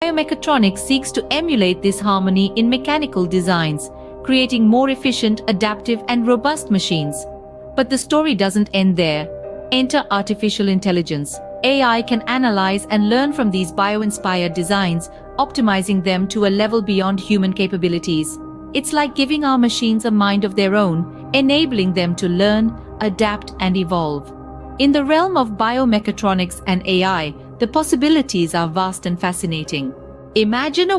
Bio-Mechatronics seeks to emulate this harmony in mechanical designs, creating more efficient, adaptive, and robust machines. But the story doesn't end there. Enter artificial intelligence. AI can analyze and learn from these bio-inspired designs, optimizing them to a level beyond human capabilities. It's like giving our machines a mind of their own, enabling them to learn, adapt, and evolve. In the realm of biomechatronics and AI, the possibilities are vast and fascinating. Imagine a